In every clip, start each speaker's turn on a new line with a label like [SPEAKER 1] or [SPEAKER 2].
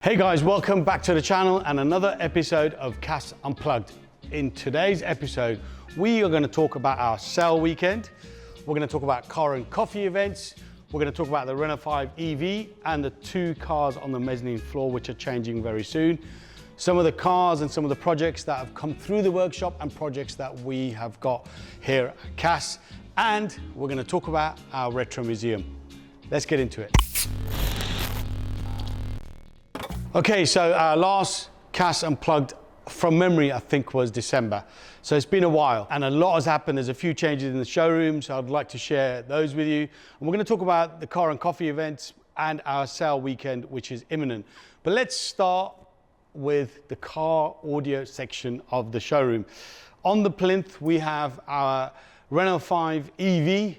[SPEAKER 1] Hey guys, welcome back to the channel and another episode of CAS Unplugged. In today's episode, we are going to talk about our sale weekend. We're going to talk about car and coffee events. We're going to talk about the Renault 5 EV and the two cars on the mezzanine floor, which are changing very soon. Some of the cars and some of the projects that have come through the workshop and projects that we have got here at CAS. And we're going to talk about our retro museum. Let's get into it. Okay, so our last CAS Unplugged from memory, I think, was December. So it's been a while and a lot has happened. There's a few changes in the showroom, so I'd like to share those with you. And we're going to talk about the car and coffee events and our sale weekend, which is imminent. But let's start with the car audio section of the showroom. On the plinth, we have our Renault 5 EV.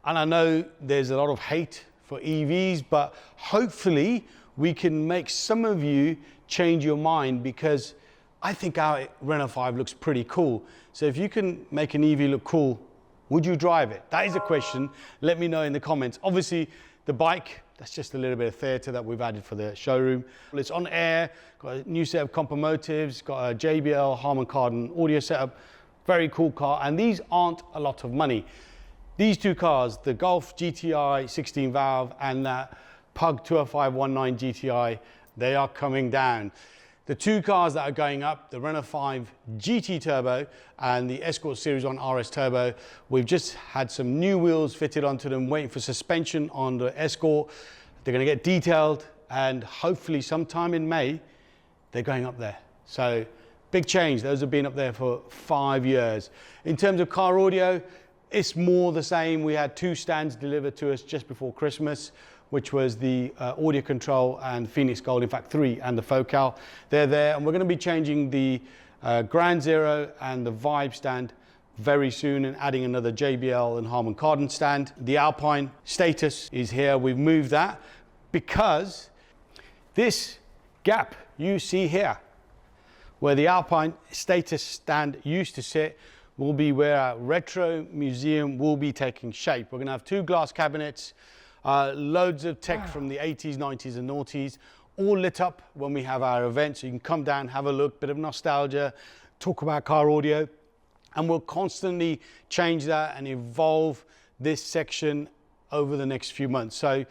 [SPEAKER 1] And I know there's a lot of hate for EVs, but hopefully we can make some of you change your mind, because I think our Renault 5 looks pretty cool. So if you can make an EV look cool, would you drive it? That is a question. Let me know in the comments. Obviously, the bike, that's just a little bit of theatre that we've added for the showroom. It's on air, got a new set of compo motives, got a JBL Harman Kardon audio setup. Very cool car, and these aren't a lot of money. These two cars, the Golf GTI 16 valve and that Pug 20519 GTI, they are coming down. The two cars that are going up, the Renault 5 GT Turbo and the Escort Series 1 RS Turbo, we've just had some new wheels fitted onto them, waiting for suspension on the Escort. They're going to get detailed, and hopefully sometime in May, they're going up there. So big change. Those have been up there for 5 years. In terms of car audio, it's more the same. We had two stands delivered to us just before Christmas, which was the audio control and Phoenix Gold, in fact 3, and the Focal. They're there, and we're going to be changing the Ground Zero and the Vibe stand very soon, and adding another JBL and Harman Kardon stand. The Alpine status is here. We've moved that because this gap you see here, where the Alpine status stand used to sit, will be where our retro museum will be taking shape. We're going to have two glass cabinets, loads of tech from the 80s, 90s and noughties, all lit up when we have our event. So you can come down, have a look, bit of nostalgia, talk about car audio, and we'll constantly change that and evolve this section over the next few months. So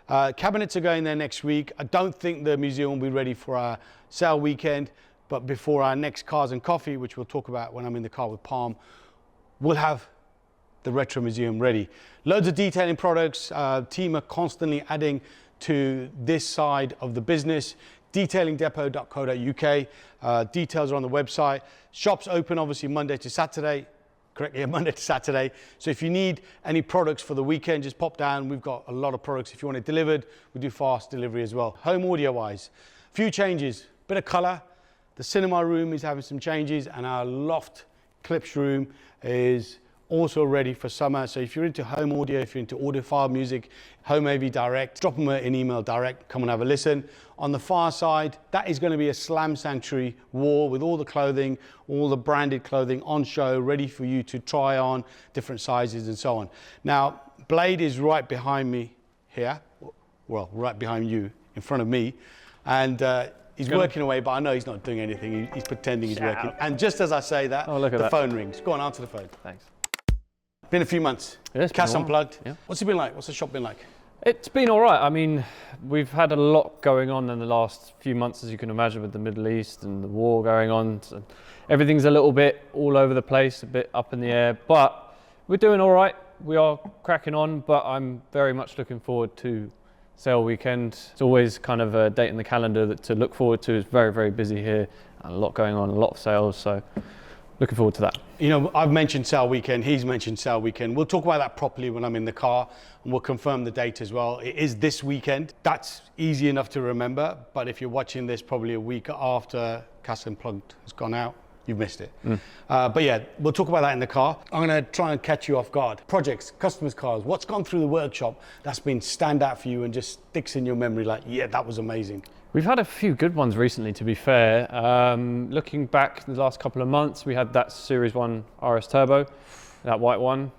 [SPEAKER 1] cabinets are going there next week. I don't think the museum will be ready for our sale weekend, but before our next Cars and Coffee, which we'll talk about when I'm in the car with Parm, we'll have the retro museum ready. Loads of detailing products. Team are constantly adding to this side of the business. Detailingdepot.co.uk. Details are on the website. Shops open obviously Monday to Saturday. Correctly, Monday to Saturday. So if you need any products for the weekend, just pop down. We've got a lot of products. If you want it delivered, we do fast delivery as well. Home audio wise, few changes, bit of color. The cinema room is having some changes, and our loft clips room is also ready for summer. So if you're into home audio, if you're into audiophile music, Home AV Direct, drop them an email direct, come and have a listen. On the far side, that is going to be a Slam Sanctuary wall with all the clothing, all the branded clothing on show, ready for you to try on, different sizes and so on. Now, Blade is right behind me here, well, right behind you, in front of me, and he's working away, but I know he's not doing anything. He's pretending he's working. And just as I say that, the phone rings. Go on, answer the phone.
[SPEAKER 2] Thanks.
[SPEAKER 1] Been a few months. CAS Unplugged. Yeah. What's it been like? What's the shop been like?
[SPEAKER 2] It's been all right. I mean, we've had a lot going on in the last few months, as you can imagine, with the Middle East and the war going on. So everything's a little bit all over the place, a bit up in the air, but we're doing all right. We are cracking on, but I'm very much looking forward to sale weekend. It's always kind of a date in the calendar to look forward to. It's very, very busy here, and a lot going on, a lot of sales. So looking forward to that.
[SPEAKER 1] You know, I've mentioned sale weekend, he's mentioned sale weekend. We'll talk about that properly when I'm in the car, and we'll confirm the date as well. It is this weekend. That's easy enough to remember, but if you're watching this probably a week after CAS Unplugged has gone out, you've missed it. But yeah, we'll talk about that in the car. I'm gonna try and catch you off guard. Projects, customers' cars, what's gone through the workshop that's been stand out for you and just sticks in your memory like, yeah, that was amazing?
[SPEAKER 2] We've had a few good ones recently, to be fair. Looking back the last couple of months, we had that Series 1 RS Turbo. that white one,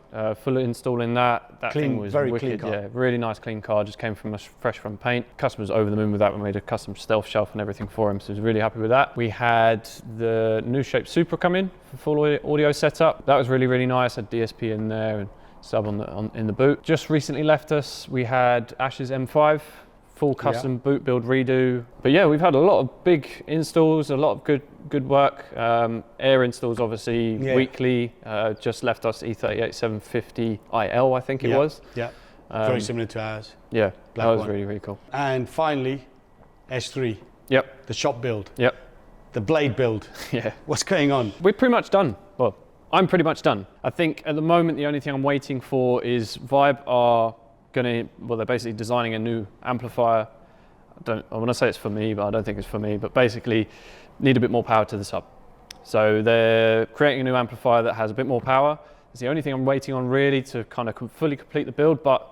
[SPEAKER 2] full installing that. That
[SPEAKER 1] Clean,
[SPEAKER 2] thing was
[SPEAKER 1] very
[SPEAKER 2] wicked.
[SPEAKER 1] clean car.
[SPEAKER 2] Yeah, really nice clean car. Just came from us fresh from paint. Customers over the moon with that. We made a custom stealth shelf and everything for him, so he was really happy with that. We had the new shape Supra come in for full audio setup. That was really, really nice. Had DSP in there and sub in the boot. Just recently left us, we had Ash's M5, full custom boot build redo. But yeah, we've had a lot of big installs, a lot of good work. Air installs obviously weekly. Just left us E38 750 IL, I think it was.
[SPEAKER 1] Yeah, very similar to ours.
[SPEAKER 2] Yeah,
[SPEAKER 1] Black
[SPEAKER 2] that was
[SPEAKER 1] one.
[SPEAKER 2] really, really cool.
[SPEAKER 1] And finally, S3.
[SPEAKER 2] Yep.
[SPEAKER 1] The shop build.
[SPEAKER 2] Yep.
[SPEAKER 1] The blade build.
[SPEAKER 2] Yeah.
[SPEAKER 1] What's going on?
[SPEAKER 2] We're pretty much done. Well, I'm pretty much done. I think at the moment the only thing I'm waiting for is Vibe are they're basically designing a new amplifier. I want to say it's for me, but I don't think it's for me, but basically need a bit more power to the sub. So they're creating a new amplifier that has a bit more power. It's the only thing I'm waiting on really to kind of fully complete the build, but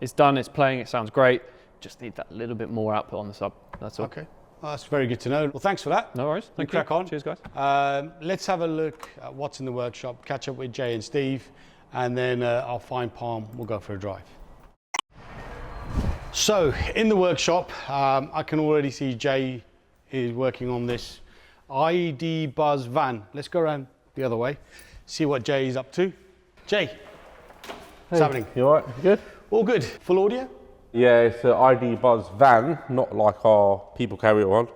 [SPEAKER 2] it's done, it's playing, it sounds great. Just need that little bit more output on the sub, that's all.
[SPEAKER 1] Okay, well, that's very good to know. Well, thanks for that.
[SPEAKER 2] No worries, thank you.
[SPEAKER 1] Crack on.
[SPEAKER 2] Cheers, guys.
[SPEAKER 1] Let's have a look at what's in the workshop, catch up with Jay and Steve, and then I'll find Palm, we'll go for a drive. So, in the workshop, I can already see Jay is working on this ID Buzz van. Let's go around the other way, see what Jay is up to. Jay, what's happening?
[SPEAKER 3] You all right? Good?
[SPEAKER 1] All good. Full audio?
[SPEAKER 3] Yeah, it's an ID Buzz van, not like our people carry it on.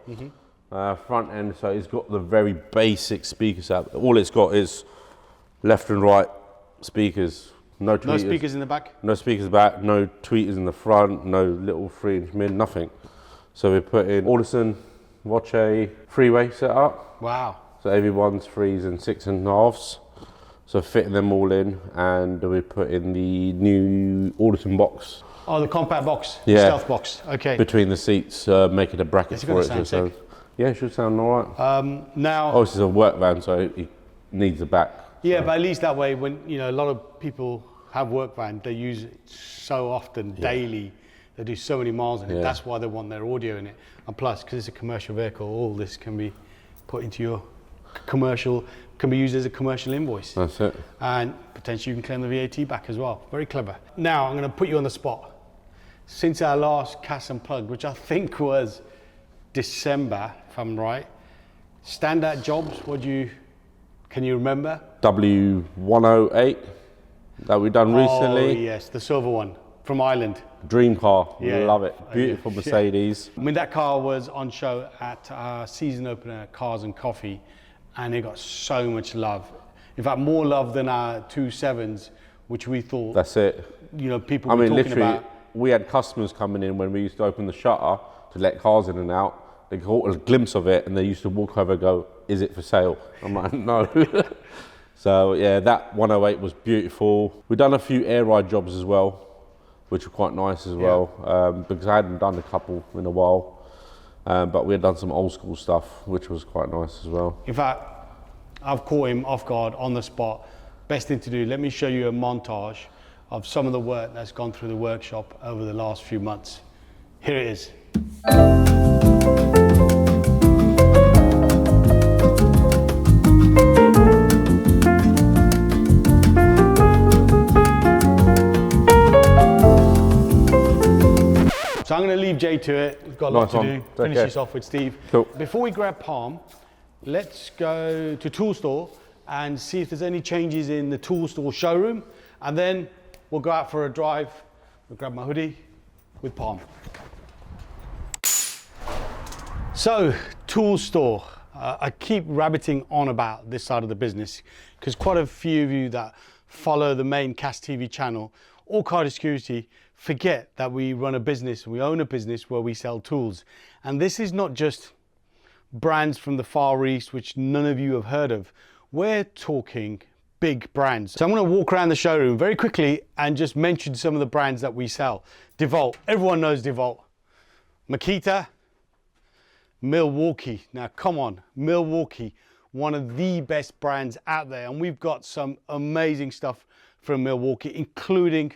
[SPEAKER 3] Front end, so it's got the very basic speakers out. All it's got is left and right speakers. No tweeters.
[SPEAKER 1] No speakers in the back?
[SPEAKER 3] No speakers back, no tweeters in the front, no little 3-inch mid, nothing. So we put in Audison, Voce, freeway setup.
[SPEAKER 1] Wow.
[SPEAKER 3] So everyone's 3s and 6.5s. So fitting them all in, and we put in the new Audison box.
[SPEAKER 1] Oh, the compact box,
[SPEAKER 3] Yeah.
[SPEAKER 1] stealth box, okay.
[SPEAKER 3] Between the seats, making a bracket
[SPEAKER 1] Is it
[SPEAKER 3] for
[SPEAKER 1] gonna
[SPEAKER 3] it.
[SPEAKER 1] sound
[SPEAKER 3] So
[SPEAKER 1] sick?
[SPEAKER 3] yeah, it should sound all right.
[SPEAKER 1] Now,
[SPEAKER 3] Oh, this is a work van, so it needs a back.
[SPEAKER 1] yeah, but at least that way, when a lot of people have work van, they use it so often, daily. They do so many miles in it.
[SPEAKER 3] Yeah.
[SPEAKER 1] That's why they want their audio in it. And plus, because it's a commercial vehicle, all this can be put into your commercial, can be used as a commercial invoice.
[SPEAKER 3] That's it.
[SPEAKER 1] And potentially you can claim the VAT back as well. Very clever. Now, I'm going to put you on the spot. Since our last CAS Unplugged, which I think was December, if I'm right, standout jobs, can you remember?
[SPEAKER 3] W108 that we've done recently.
[SPEAKER 1] Oh yes, the silver one from Ireland.
[SPEAKER 3] Dream car,
[SPEAKER 1] Yeah.
[SPEAKER 3] love it. Beautiful
[SPEAKER 1] Yeah.
[SPEAKER 3] Mercedes.
[SPEAKER 1] I mean, that car was on show at our season opener, Cars and Coffee, and it got so much love. In fact, more love than our 2.7s, which we thought,
[SPEAKER 3] That's it.
[SPEAKER 1] people
[SPEAKER 3] I
[SPEAKER 1] were
[SPEAKER 3] mean,
[SPEAKER 1] talking
[SPEAKER 3] literally,
[SPEAKER 1] about.
[SPEAKER 3] we had customers coming in when we used to open the shutter to let cars in and out. They caught a glimpse of it and they used to walk over and go, "Is it for sale?" I'm like, "No." So yeah, that 108 was beautiful. We've done a few air ride jobs as well, which were quite nice as well, because I hadn't done a couple in a while. But we had done some old school stuff, which was quite nice as well.
[SPEAKER 1] In fact, I've caught him off guard on the spot. Best thing to do, let me show you a montage of some of the work that's gone through the workshop over the last few months. Here it is. So I'm going to leave Jay to it. We've got a lot
[SPEAKER 3] Nice
[SPEAKER 1] to
[SPEAKER 3] one.
[SPEAKER 1] do.
[SPEAKER 3] Take
[SPEAKER 1] Finish
[SPEAKER 3] care.
[SPEAKER 1] this off with Steve.
[SPEAKER 3] Cool.
[SPEAKER 1] Before we grab Palm, let's go to Tool Store and see if there's any changes in the Tool Store showroom. And then we'll go out for a drive. We'll grab my hoodie with Palm. So, Tool Store. I keep rabbiting on about this side of the business because quite a few of you that follow the main CAS TV channel or Car Security forget that we run a business, we own a business where we sell tools. And this is not just brands from the Far East, which none of you have heard of. We're talking big brands. So I'm going to walk around the showroom very quickly and just mention some of the brands that we sell. DeWalt, everyone knows DeWalt. Makita, Milwaukee. Now come on, Milwaukee, one of the best brands out there. And we've got some amazing stuff from Milwaukee, including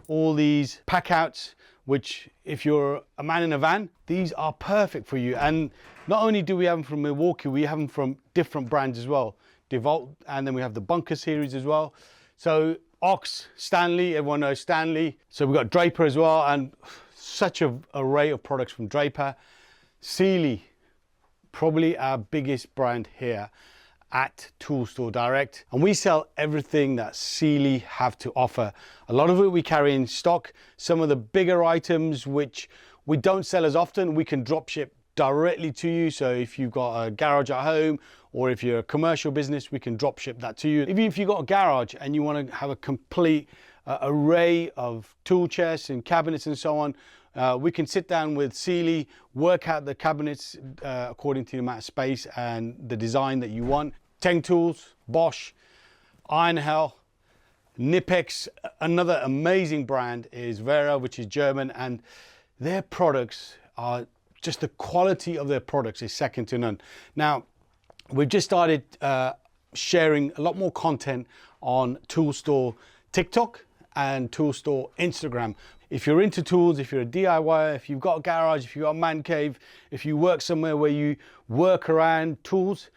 [SPEAKER 1] all these pack outs, which if you're a man in a van, these are perfect for you. And not only do we have them from Milwaukee, we have them from different brands as well. DeWalt, and then we have the Bunker series as well. So Ox, Stanley, everyone knows Stanley. So we've got Draper as well, and such an array of products from Draper. Sealy, probably our biggest brand here at ToolStoreDirect, and we sell everything that Sealy have to offer. A lot of it we carry in stock. Some of the bigger items which we don't sell as often, we can drop ship directly to you. So if you've got a garage at home, or if you're a commercial business, we can drop ship that to you. Even if you've got a garage and you want to have a complete array of tool chests and cabinets and so on, we can sit down with Sealy, work out the cabinets according to the amount of space and the design that you want. Teng Tools, Bosch, Iron Hell, Nipex. Another amazing brand is Vera, which is German, and their products are just, the quality of their products is second to none. Now, we've just started sharing a lot more content on Toolstore TikTok and Toolstore Instagram. If you're into tools, if you're a DIYer, if you've got a garage, if you've got a man cave, if you work somewhere where you work around tools,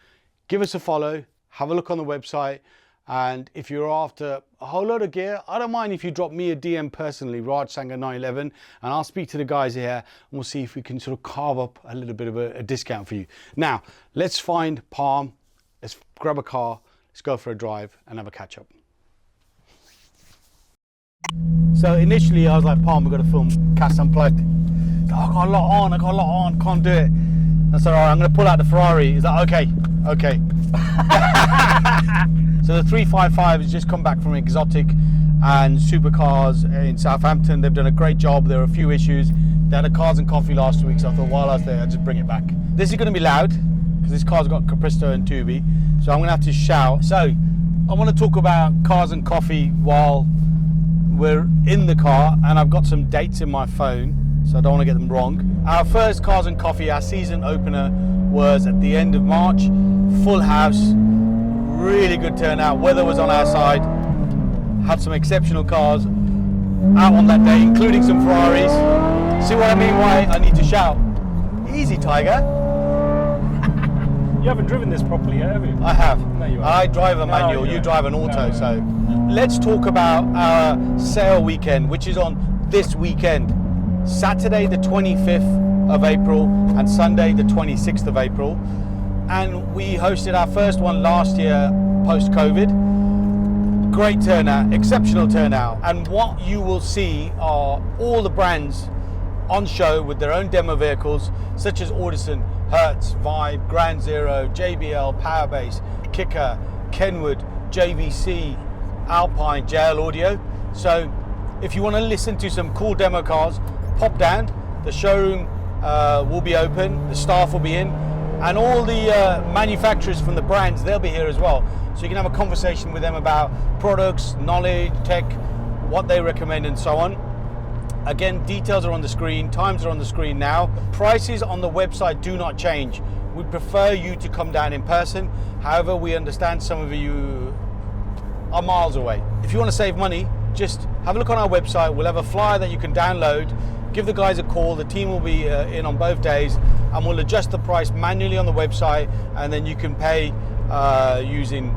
[SPEAKER 1] give us a follow, have a look on the website. And if you're after a whole load of gear, I don't mind if you drop me a DM personally, Raj Sanga 911, and I'll speak to the guys here and we'll see if we can sort of carve up a little bit of a discount for you. Now, let's find Parm, let's grab a car, let's go for a drive and have a catch up. So initially I was like, Parm, we've got to film CAS Unplugged. Oh, I got a lot on, can't do it. I said, all right, I'm going to pull out the Ferrari. He's like, okay. So the 355 has just come back from Exotic and Supercars in Southampton. They've done a great job. There are a few issues. They had a Cars and Coffee last week, so I thought while I was there, I'd just bring it back. This is going to be loud because this car's got Capristo and Tubi, so I'm going to have to shout. So I want to talk about Cars and Coffee while we're in the car, and I've got some dates in my phone, so I don't want to get them wrong. Our first Cars and Coffee, our season opener, was at the end of March. Full house, really good turnout. Weather was on our side. Had some exceptional cars out on that day, including some Ferraris. See what I mean? Why I need to shout? Easy, Tiger.
[SPEAKER 4] You haven't driven this properly yet, have you?
[SPEAKER 1] I have.
[SPEAKER 4] No, you haven't.
[SPEAKER 1] I drive a manual, you drive an auto, so let's talk about our sale weekend, which is on this weekend. Saturday the 25th of April and Sunday the 26th of April. And we hosted our first one last year post-COVID. Great turnout, exceptional turnout. And what you will see are all the brands on show with their own demo vehicles, such as Audison, Hertz, Vibe, Grand Zero, JBL, Powerbase, Kicker, Kenwood, JVC, Alpine, JL Audio. So if you want to listen to some cool demo cars, pop down. The showroom will be open, the staff will be in, and all the manufacturers from the brands, they'll be here as well. So you can have a conversation with them about products, knowledge, tech, what they recommend and so on. Again, details are on the screen, times are on the screen now. Prices on the website do not change. We prefer you to come down in person. However, we understand some of you are miles away. If you want to save money, just have a look on our website. We'll have a flyer that you can download. Give the guys a call. The team will be in on both days, and we'll adjust the price manually on the website, and then you can pay using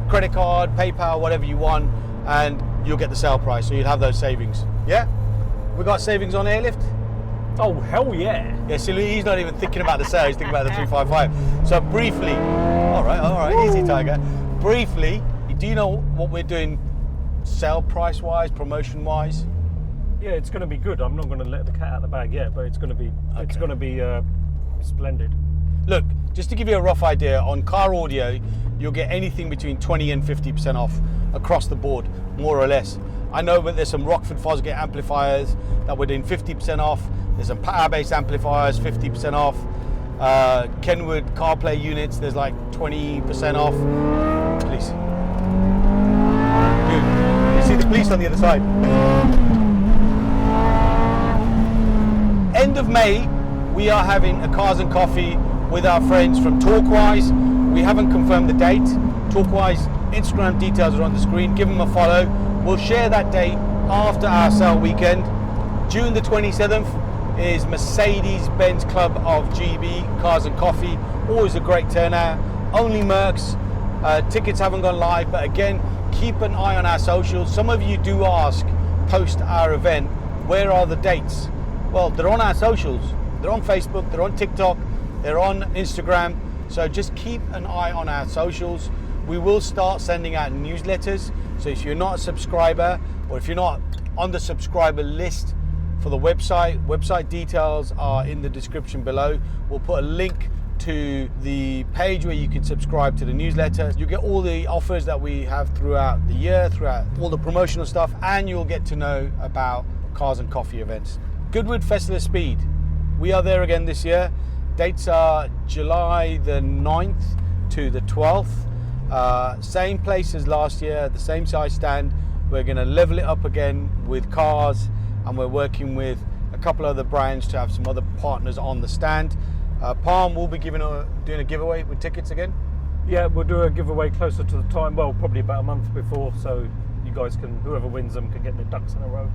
[SPEAKER 1] credit card, PayPal, whatever you want, and you'll get the sale price, so you'll have those savings. Yeah? We got savings on airlift?
[SPEAKER 4] Oh, hell yeah.
[SPEAKER 1] Yeah, so he's not even thinking about the sale, he's thinking about the 355. So briefly, all right, easy, Tiger. Briefly, do you know what we're doing sale price-wise, promotion-wise?
[SPEAKER 4] Yeah, it's going to be good. I'm not going to let the cat out of the bag yet, but it's going to be splendid.
[SPEAKER 1] Look, just to give you a rough idea, on car audio, you'll get anything between 20 and 50% off across the board, more or less. I know that there's some Rockford Fosgate amplifiers that we're doing 50% off. There's some Powerbase amplifiers, 50% off. Kenwood CarPlay units, there's like 20% off. Please. Dude, you see the police on the other side. End of May, we are having a Cars and Coffee with our friends from Talkwise. We haven't confirmed the date. Talkwise Instagram details are on the screen. Give them a follow. We'll share that date after our sale weekend. June the 27th is Mercedes-Benz Club of GB, Cars and Coffee. Always a great turnout. Only Mercs. Tickets haven't gone live, but again, keep an eye on our socials. Some of you do ask, post our event, where are the dates? Well, they're on our socials. They're on Facebook, they're on TikTok, they're on Instagram. So just keep an eye on our socials. We will start sending out newsletters. So if you're not a subscriber, or if you're not on the subscriber list for the website details are in the description below. We'll put a link to the page where you can subscribe to the newsletter. You get all the offers that we have throughout the year, throughout all the promotional stuff, and you'll get to know about Cars and Coffee events. Goodwood Festival of Speed. We are there again this year. Dates are July the 9th to the 12th. Same place as last year, the same size stand. We're going to level it up again with cars, and we're working with a couple other brands to have some other partners on the stand. Parm will be doing a giveaway with tickets again.
[SPEAKER 4] Yeah, we'll do a giveaway closer to the time. Well, probably about a month before, so you guys can, whoever wins them, can get their ducks in a row.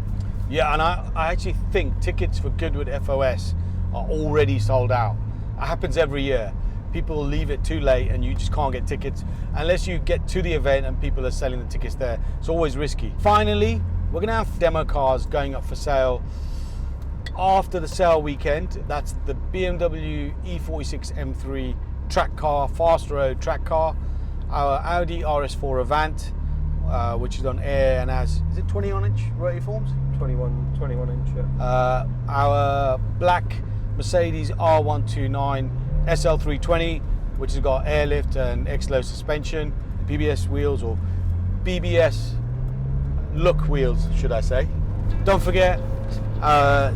[SPEAKER 1] Yeah, and I actually think tickets for Goodwood FOS are already sold out. It happens every year. People leave it too late and you just can't get tickets unless you get to the event and people are selling the tickets there. It's always risky. Finally, we're going to have demo cars going up for sale after the sale weekend. That's the BMW E46 M3 track car, fast road track car, our Audi RS4 Avant, which is on air and has, is it 21-inch rotary forms?
[SPEAKER 4] 21 inch, yeah.
[SPEAKER 1] Our black Mercedes R129 SL320, which has got airlift and X-Low suspension, BBS wheels, or BBS look wheels, should I say. Don't forget,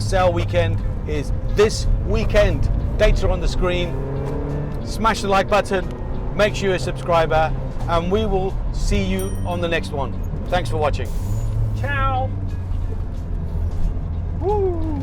[SPEAKER 1] sale weekend is this weekend. Dates are on the screen. Smash the like button, make sure you're a subscriber, and we will see you on the next one. Thanks for watching.
[SPEAKER 4] Ciao! Woo!